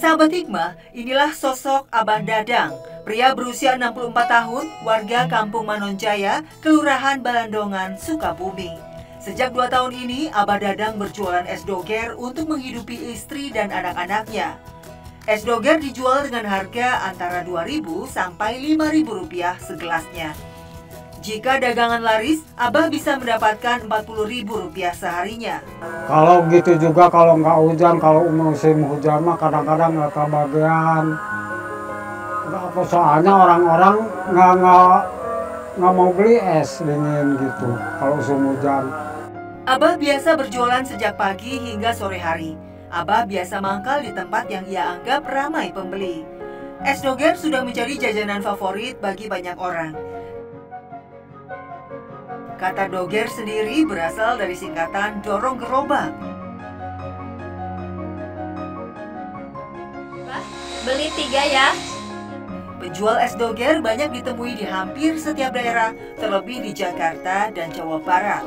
Sahabat Hikmah, inilah sosok Abah Dadang, pria berusia 64 tahun, warga Kampung Manonjaya, Kelurahan Balandongan, Sukabumi. Sejak 2 tahun ini, Abah Dadang berjualan es doger untuk menghidupi istri dan anak-anaknya. Es doger dijual dengan harga antara Rp2.000 sampai Rp5.000 segelasnya. Jika dagangan laris, Abah bisa mendapatkan Rp40.000 seharinya. Kalau gitu juga kalau nggak hujan, kalau musim hujan mah kadang-kadang nggak kebagian. Soalnya orang-orang nggak mau beli es dingin gitu kalau musim hujan. Abah biasa berjualan sejak pagi hingga sore hari. Abah biasa mangkal di tempat yang ia anggap ramai pembeli. Es doger sudah menjadi jajanan favorit bagi banyak orang. Kata doger sendiri berasal dari singkatan dorong gerobak. Beli 3 ya. Penjual es doger banyak ditemui di hampir setiap daerah, terlebih di Jakarta dan Jawa Barat.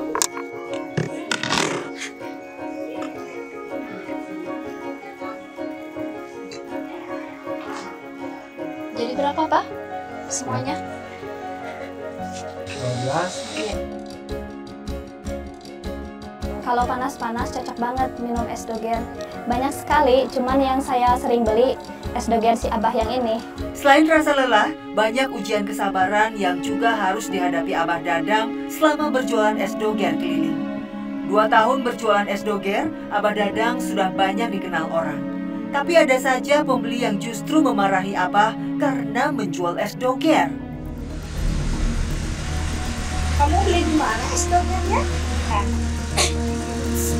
Jadi berapa, Pak? Semuanya? 12. Iya. Kalau panas-panas cocok banget minum es doger. Banyak sekali, cuman yang saya sering beli es doger si Abah yang ini. Selain rasa lelah, banyak ujian kesabaran yang juga harus dihadapi Abah Dadang selama berjualan es doger keliling. 2 tahun berjualan es doger, Abah Dadang sudah banyak dikenal orang. Tapi ada saja pembeli yang justru memarahi Abah karena menjual es doger. Kamu beli di mana es dogernya?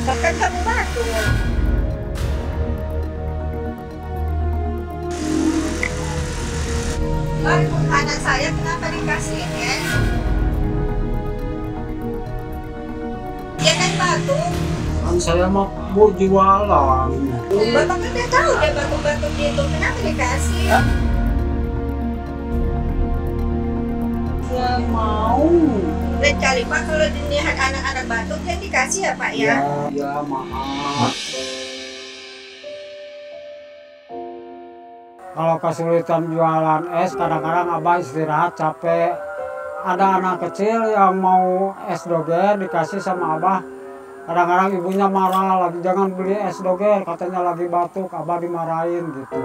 Kan kamu batu. Anak saya kenapa dikasih es? Dia kan batu. Kan saya mau bu jualan. Bapak kan udah tahu dia batu-batu gitu. Kenapa dikasih? Saya mau. Lain kali Pak kalau dilihat anak-anak batuk dia dikasih ya Pak ya? Ya maaf. Kalau kesulitan jualan es, kadang-kadang Abah istirahat capek. Ada anak kecil yang mau es doger dikasih sama Abah. Kadang-kadang ibunya marah, lagi jangan beli es doger, katanya lagi batuk, Abah dimarahin gitu.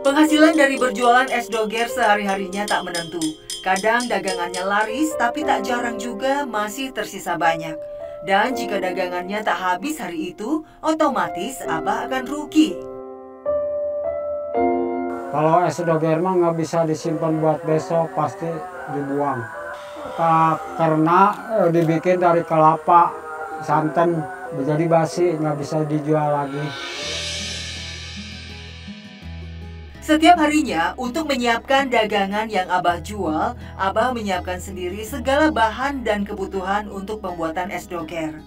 Penghasilan dari berjualan es doger sehari-harinya tak menentu. Kadang dagangannya laris, tapi tak jarang juga masih tersisa banyak. Dan jika dagangannya tak habis hari itu, otomatis Abah akan rugi. Kalau es doger mah nggak bisa disimpan buat besok, pasti dibuang. Karena dibikin dari kelapa, santan, jadi basi, nggak bisa dijual lagi. Setiap harinya, untuk menyiapkan dagangan yang Abah jual, Abah menyiapkan sendiri segala bahan dan kebutuhan untuk pembuatan es doger.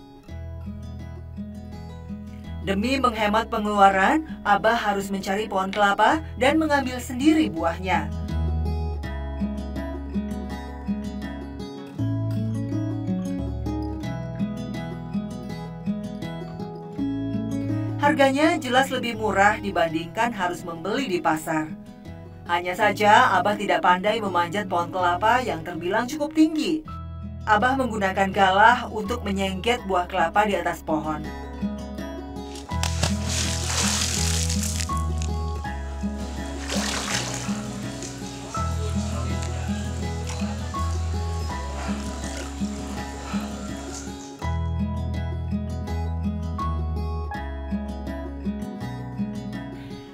Demi menghemat pengeluaran, Abah harus mencari pohon kelapa dan mengambil sendiri buahnya. Harganya jelas lebih murah dibandingkan harus membeli di pasar. Hanya saja Abah tidak pandai memanjat pohon kelapa yang terbilang cukup tinggi. Abah menggunakan galah untuk menyengket buah kelapa di atas pohon.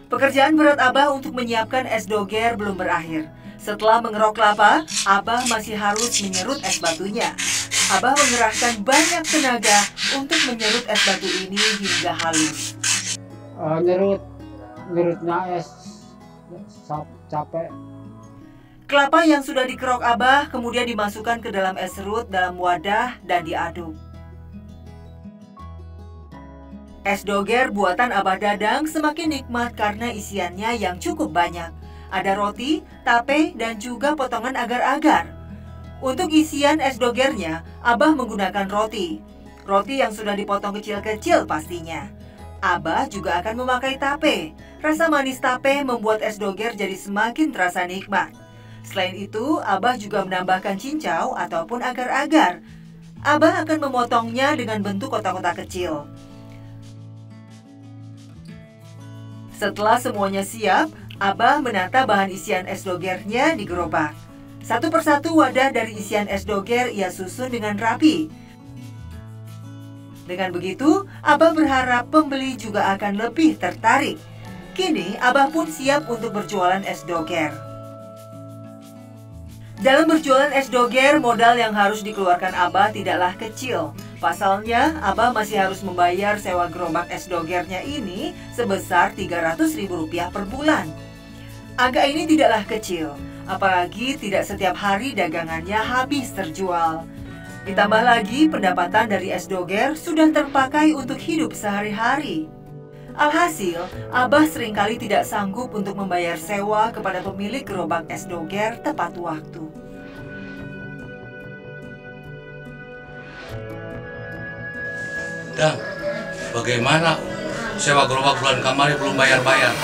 Pekerjaan berat Abah untuk menyiapkan es doger belum berakhir. Setelah mengerok kelapa, Abah masih harus menyerut es batunya. Abah mengerahkan banyak tenaga untuk menyerut es batu ini hingga halus. Nyerutnya es capek. Kelapa yang sudah dikerok Abah kemudian dimasukkan ke dalam es serut dalam wadah dan diaduk. Es doger buatan Abah Dadang semakin nikmat karena isiannya yang cukup banyak. Ada roti, tape, dan juga potongan agar-agar. Untuk isian es dogernya, Abah menggunakan roti. Roti yang sudah dipotong kecil-kecil pastinya. Abah juga akan memakai tape. Rasa manis tape membuat es doger jadi semakin terasa nikmat. Selain itu, Abah juga menambahkan cincau ataupun agar-agar. Abah akan memotongnya dengan bentuk kotak-kotak kecil. Setelah semuanya siap, Abah menata bahan isian es dogernya di gerobak. Satu persatu wadah dari isian es doger ia susun dengan rapi. Dengan begitu, Abah berharap pembeli juga akan lebih tertarik. Kini, Abah pun siap untuk berjualan es doger. Dalam berjualan es doger, modal yang harus dikeluarkan Abah tidaklah kecil. Pasalnya, Abah masih harus membayar sewa gerobak es dogernya ini sebesar Rp300.000 per bulan. Angka ini tidaklah kecil, apalagi tidak setiap hari dagangannya habis terjual. Ditambah lagi, pendapatan dari es doger sudah terpakai untuk hidup sehari-hari. Alhasil, Abah seringkali tidak sanggup untuk membayar sewa kepada pemilik gerobak es doger tepat waktu. Dan bagaimana sewa gerobak bulan kemarin belum bayar-bayar?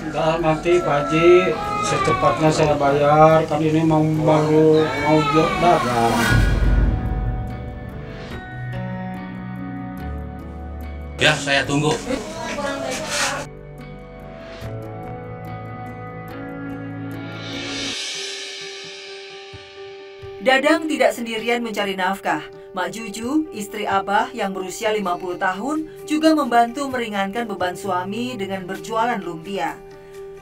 Enggak, nanti Pak Haji secepatnya saya bayar, kan ini baru mau dagang. Ya, saya tunggu. Dadang tidak sendirian mencari nafkah. Mak Juju, istri Abah yang berusia 50 tahun, juga membantu meringankan beban suami dengan berjualan lumpia.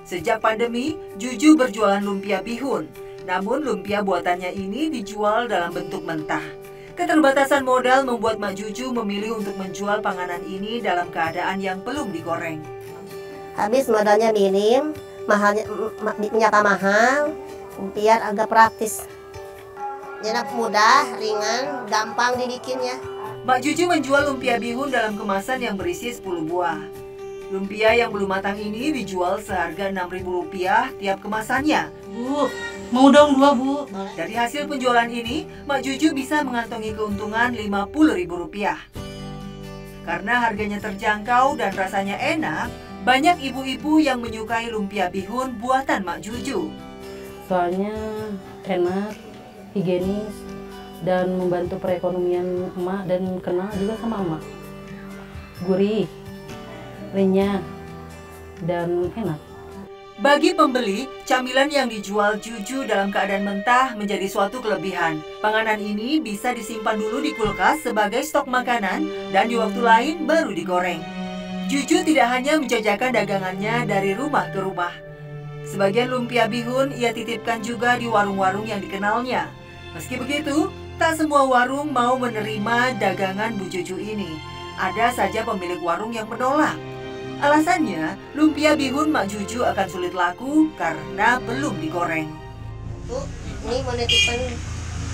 Sejak pandemi, Juju berjualan lumpia bihun. Namun lumpia buatannya ini dijual dalam bentuk mentah. Keterbatasan modal membuat Mak Juju memilih untuk menjual panganan ini dalam keadaan yang belum digoreng. Habis modalnya minim, ternyata mahal, biar agak praktis. Jadi mudah, ringan, gampang dibikinnya. Mak Juju menjual lumpia bihun dalam kemasan yang berisi 10 buah. Lumpia yang belum matang ini dijual seharga Rp6.000 tiap kemasannya. Bu, mau dong 2, Bu. Dari hasil penjualan ini, Mak Juju bisa mengantongi keuntungan Rp50.000. Karena harganya terjangkau dan rasanya enak, banyak ibu-ibu yang menyukai lumpia bihun buatan Mak Juju. Soalnya enak, higienis, dan membantu perekonomian emak dan kenal juga sama emak. Gurih, renyah, dan enak. Bagi pembeli, camilan yang dijual Juju dalam keadaan mentah menjadi suatu kelebihan. Panganan ini bisa disimpan dulu di kulkas sebagai stok makanan dan di waktu lain baru digoreng. Juju tidak hanya menjajakan dagangannya dari rumah ke rumah. Sebagian lumpia bihun ia titipkan juga di warung-warung yang dikenalnya. Meski begitu, tak semua warung mau menerima dagangan Bu Juju ini. Ada saja pemilik warung yang menolak. Alasannya, lumpia bihun Mak Juju akan sulit laku karena belum digoreng. Bu, ini mau nitipin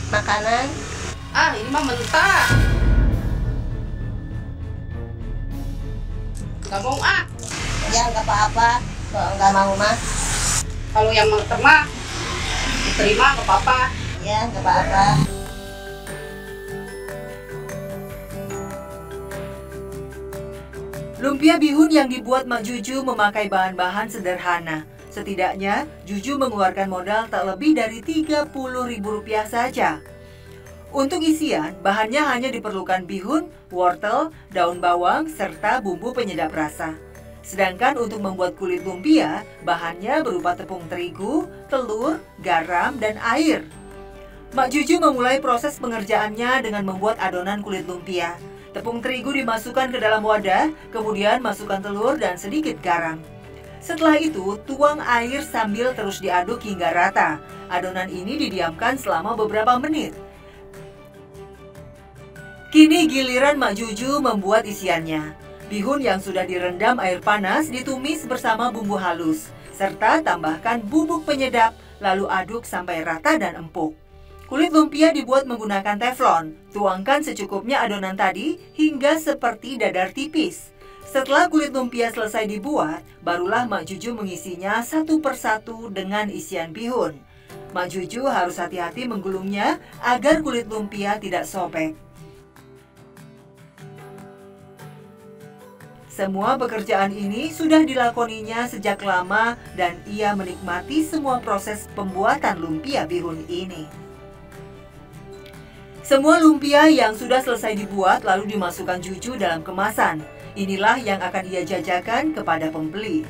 makanan. Ah, ini mah mentah. Gak mau ah. Ya nggak apa-apa, kalau nggak mau mah. Kalau yang mau terima, diterima gak apa-apa. Ya nggak apa-apa. Lumpia bihun yang dibuat Mak Juju memakai bahan-bahan sederhana. Setidaknya, Juju mengeluarkan modal tak lebih dari Rp30.000 saja. Untuk isian, bahannya hanya diperlukan bihun, wortel, daun bawang, serta bumbu penyedap rasa. Sedangkan untuk membuat kulit lumpia, bahannya berupa tepung terigu, telur, garam, dan air. Mak Juju memulai proses pengerjaannya dengan membuat adonan kulit lumpia. Tepung terigu dimasukkan ke dalam wadah, kemudian masukkan telur dan sedikit garam. Setelah itu, tuang air sambil terus diaduk hingga rata. Adonan ini didiamkan selama beberapa menit. Kini giliran Mak Juju membuat isiannya. Bihun yang sudah direndam air panas ditumis bersama bumbu halus, serta tambahkan bubuk penyedap, lalu aduk sampai rata dan empuk. Kulit lumpia dibuat menggunakan teflon. Tuangkan secukupnya adonan tadi hingga seperti dadar tipis. Setelah kulit lumpia selesai dibuat, barulah Mak Juju mengisinya satu persatu dengan isian bihun. Mak Juju harus hati-hati menggulungnya agar kulit lumpia tidak sobek. Semua pekerjaan ini sudah dilakoninya sejak lama dan ia menikmati semua proses pembuatan lumpia bihun ini. Semua lumpia yang sudah selesai dibuat lalu dimasukkan Juju dalam kemasan. Inilah yang akan ia jajakan kepada pembeli.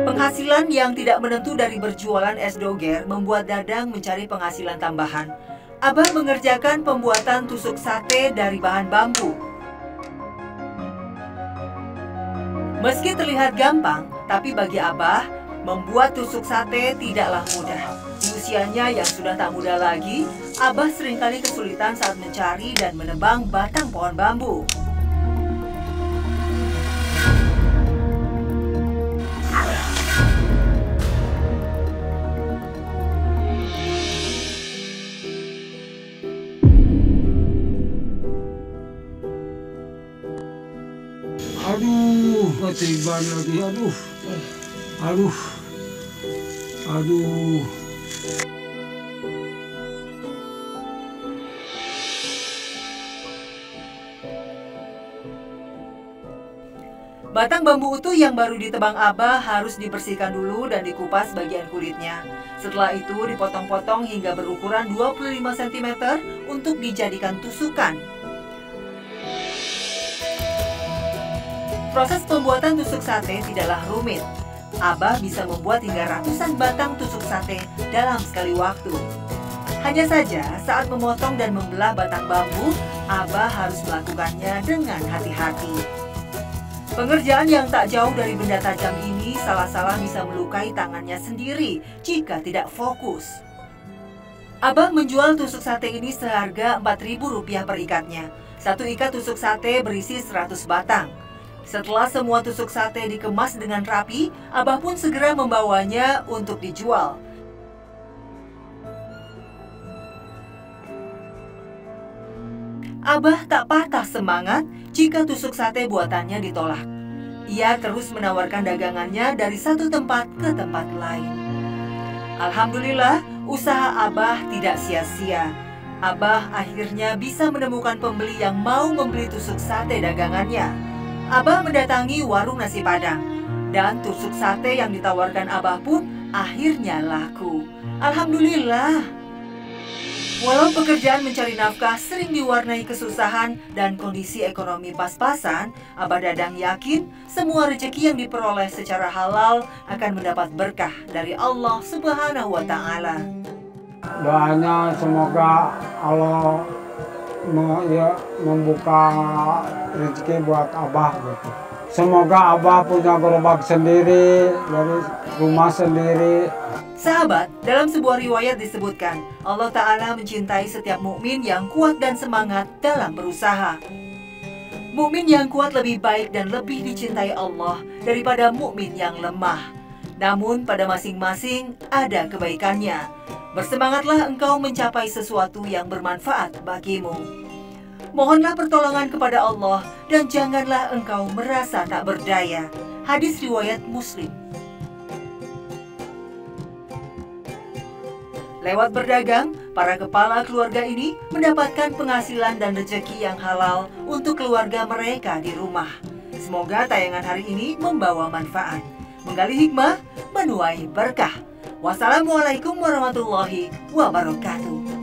Penghasilan yang tidak menentu dari berjualan es doger membuat Dadang mencari penghasilan tambahan. Abah mengerjakan pembuatan tusuk sate dari bahan bambu. Meski terlihat gampang, tapi bagi Abah, membuat tusuk sate tidaklah mudah. Di usianya yang sudah tak muda lagi, Abah seringkali kesulitan saat mencari dan menebang batang pohon bambu. Aduh, ketiban lagi, aduh. Batang bambu utuh yang baru ditebang Abah harus dibersihkan dulu dan dikupas bagian kulitnya. Setelah itu dipotong-potong hingga berukuran 25 cm untuk dijadikan tusukan. Proses pembuatan tusuk sate tidaklah rumit. Abah bisa membuat hingga ratusan batang tusuk sate dalam sekali waktu. Hanya saja saat memotong dan membelah batang bambu, Abah harus melakukannya dengan hati-hati. Pengerjaan yang tak jauh dari benda tajam ini salah-salah bisa melukai tangannya sendiri jika tidak fokus. Abah menjual tusuk sate ini seharga Rp4.000 per ikatnya. Satu ikat tusuk sate berisi 100 batang. Setelah semua tusuk sate dikemas dengan rapi, Abah pun segera membawanya untuk dijual. Abah tak patah semangat jika tusuk sate buatannya ditolak. Ia terus menawarkan dagangannya dari satu tempat ke tempat lain. Alhamdulillah, usaha Abah tidak sia-sia. Abah akhirnya bisa menemukan pembeli yang mau membeli tusuk sate dagangannya. Abah mendatangi warung nasi Padang, dan tusuk sate yang ditawarkan Abah pun akhirnya laku. Alhamdulillah. Walau pekerjaan mencari nafkah sering diwarnai kesusahan dan kondisi ekonomi pas-pasan, Abah Dadang yakin semua rezeki yang diperoleh secara halal akan mendapat berkah dari Allah Subhanahu wa Ta'ala. Doanya semoga Allah membuka rezeki buat Abah gitu. Semoga Abah punya gerobak sendiri, dari rumah sendiri. Sahabat, dalam sebuah riwayat disebutkan, Allah Ta'ala mencintai setiap mukmin yang kuat dan semangat dalam berusaha. Mukmin yang kuat lebih baik dan lebih dicintai Allah daripada mukmin yang lemah. Namun pada masing-masing ada kebaikannya. Bersemangatlah engkau mencapai sesuatu yang bermanfaat bagimu. Mohonlah pertolongan kepada Allah dan janganlah engkau merasa tak berdaya. Hadis riwayat Muslim. Lewat berdagang, para kepala keluarga ini mendapatkan penghasilan dan rezeki yang halal untuk keluarga mereka di rumah. Semoga tayangan hari ini membawa manfaat, menggali hikmah, menuai berkah. Wassalamualaikum warahmatullahi wabarakatuh.